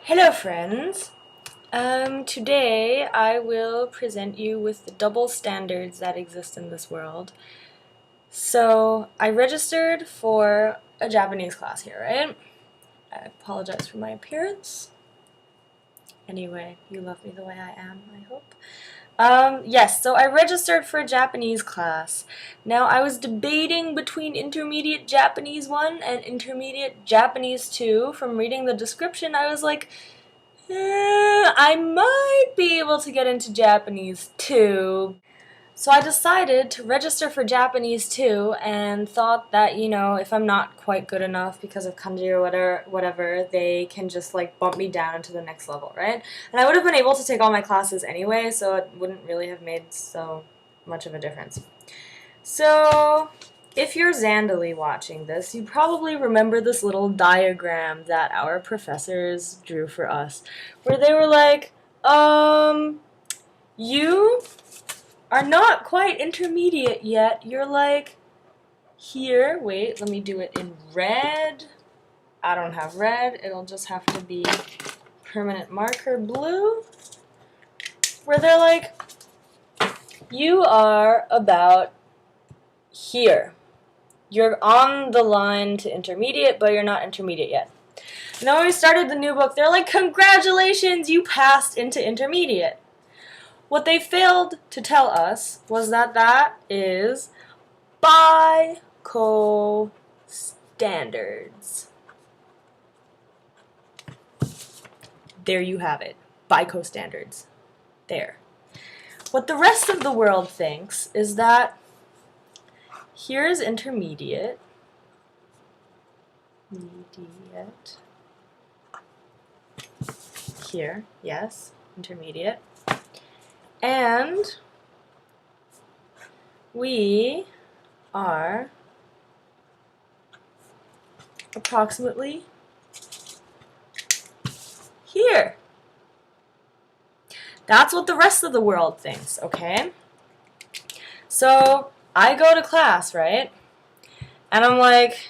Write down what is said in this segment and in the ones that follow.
Hello friends! Today I will present you with the double standards that exist in this world. So, I registered for a Japanese class here, right? I apologize for my appearance. Anyway, you love me the way I am, I hope. Yes, so I registered for a Japanese class. Now, I was debating between Intermediate Japanese 1 and Intermediate Japanese 2. From reading the description, I was like, I might be able to get into Japanese too. So I decided to register for Japanese too and thought that, if I'm not quite good enough because of kanji or whatever, they can just like bump me down into the next level, right? And I would have been able to take all my classes anyway, so it wouldn't really have made so much of a difference. So, if you're Zandali watching this, you probably remember this little diagram that our professors drew for us, where they were like, you are not quite intermediate yet. You're like here. Wait, let me do it in red. I don't have red. It'll just have to be permanent marker blue, where they're like, you are about here. You're on the line to intermediate, but you're not intermediate yet. And then when we started the new book, they're like, congratulations, you passed into intermediate. What they failed to tell us was that that is BICO standards. There you have it. BICO standards. There. What the rest of the world thinks is that here's intermediate. Here, yes, intermediate. And we are approximately here. That's what the rest of the world thinks, okay? So, I go to class, right? And I'm like,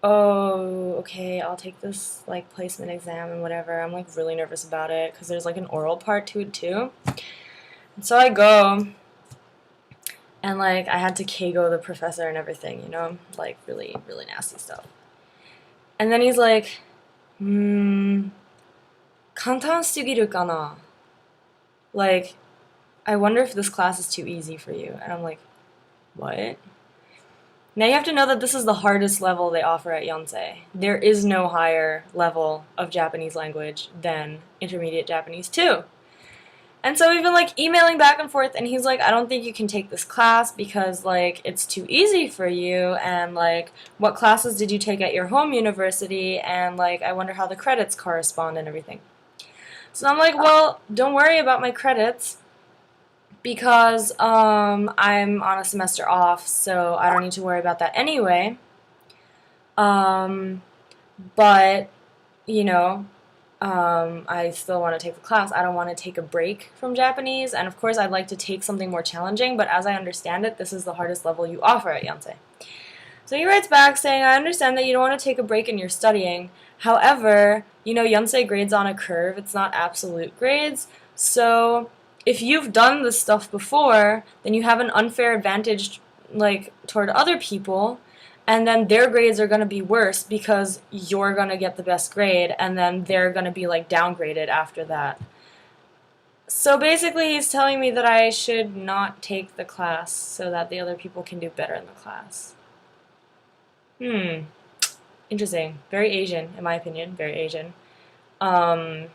oh, okay, I'll take this, like, placement exam and whatever. I'm, like, really nervous about it because there's, like, an oral part to it, too. And so I go, and, like, I had to keigo the professor and everything, you know? Like, really, really nasty stuff. And then he's like, 簡単すぎるかな? Like, I wonder if this class is too easy for you. And I'm like, what? Now you have to know that this is the hardest level they offer at Yonsei. There is no higher level of Japanese language than Intermediate Japanese 2. And so we've been like emailing back and forth, and he's like, I don't think you can take this class because like it's too easy for you, and like what classes did you take at your home university, and like I wonder how the credits correspond and everything. So I'm like, well, don't worry about my credits because I'm on a semester off, so I don't need to worry about that anyway. But, you know, I still want to take the class. I don't want to take a break from Japanese, and of course I'd like to take something more challenging, but as I understand it, this is the hardest level you offer at Yonsei. So he writes back saying, I understand that you don't want to take a break in your studying. However, you know, Yonsei grades on a curve. It's not absolute grades. So if you've done this stuff before, then you have an unfair advantage like toward other people, and then their grades are going to be worse because you're going to get the best grade, and then they're going to be like downgraded after that. So basically he's telling me that I should not take the class so that the other people can do better in the class. Interesting. Very Asian, in my opinion. Very Asian. I'm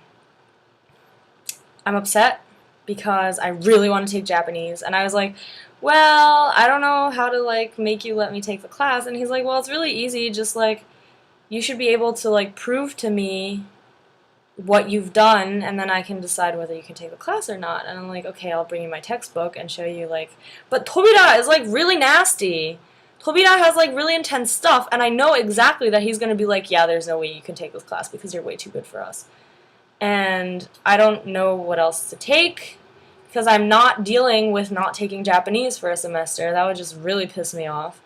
upset because I really want to take Japanese, and I was like, well, I don't know how to like make you let me take the class. And he's like, well, it's really easy, just like you should be able to like prove to me what you've done, and then I can decide whether you can take the class or not. And I'm like, okay, I'll bring you my textbook and show you like, but Tobira is like really nasty. Tobira has like really intense stuff, and I know exactly that he's gonna be like, yeah, there's no way you can take this class because you're way too good for us. And I don't know what else to take because I'm not dealing with not taking Japanese for a semester. That would just really piss me off.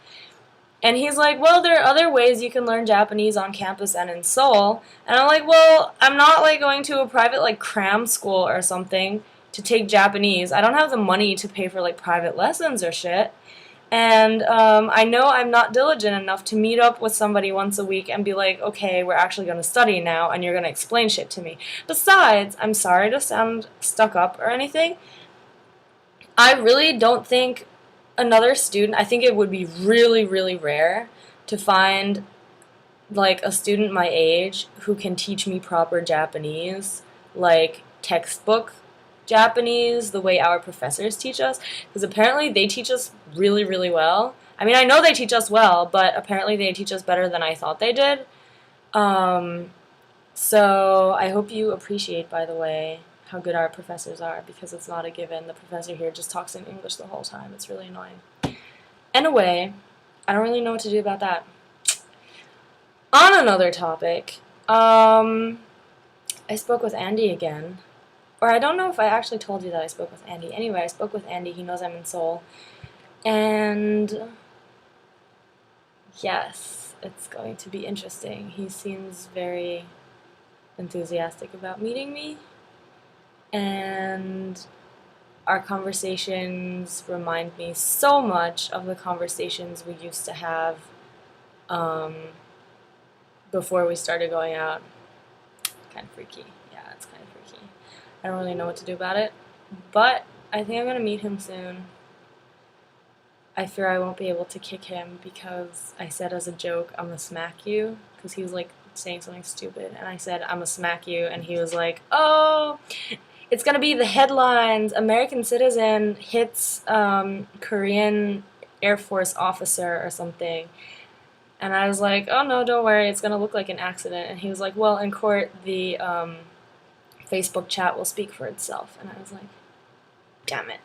And he's like, well, there are other ways you can learn Japanese on campus and in Seoul. And I'm like, well, I'm not like going to a private like cram school or something to take Japanese. I don't have the money to pay for like private lessons or shit. And I know I'm not diligent enough to meet up with somebody once a week and be like, okay, we're actually going to study now and you're going to explain shit to me. Besides, I'm sorry to sound stuck up or anything, I really don't think another student, I think it would be really, really rare to find like a student my age who can teach me proper Japanese, like textbook Japanese, the way our professors teach us, because apparently they teach us really, really well. I mean, I know they teach us well, but apparently they teach us better than I thought they did. Um, so I hope you appreciate, by the way, how good our professors are, because it's not a given. The professor here just talks in English the whole time. It's really annoying. Anyway, I don't really know what to do about that. On another topic, I spoke with Andy again. Or I don't know if I actually told you that I spoke with Andy. Anyway, I spoke with Andy. He knows I'm in Seoul. And yes, it's going to be interesting. He seems very enthusiastic about meeting me. And our conversations remind me so much of the conversations we used to have um, before we started going out. Kind of freaky. Yeah, it's kind of freaky. I don't really know what to do about it, but I think I'm going to meet him soon. I fear I won't be able to kick him because I said as a joke, I'm gonna smack you, because he was like saying something stupid, and I said, I'm gonna smack you, and he was like, oh, it's gonna be the headlines, American citizen hits Korean Air Force officer or something. And I was like, oh no, don't worry, it's gonna look like an accident. And he was like, well, in court, the Facebook chat will speak for itself. And I was like, damn it.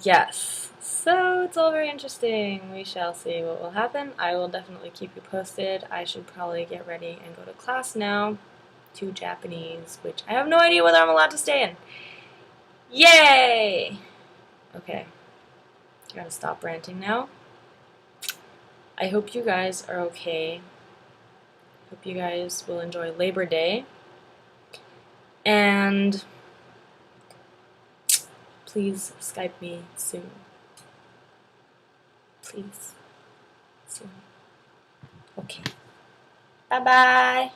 Yes. So it's all very interesting. We shall see what will happen. I will definitely keep you posted. I should probably get ready and go to class now. To Japanese, which I have no idea whether I'm allowed to stay in. Yay! Okay. Gotta stop ranting now. I hope you guys are okay. Hope you guys will enjoy Labor Day. And please Skype me soon. Please. Soon. Okay. Bye-bye.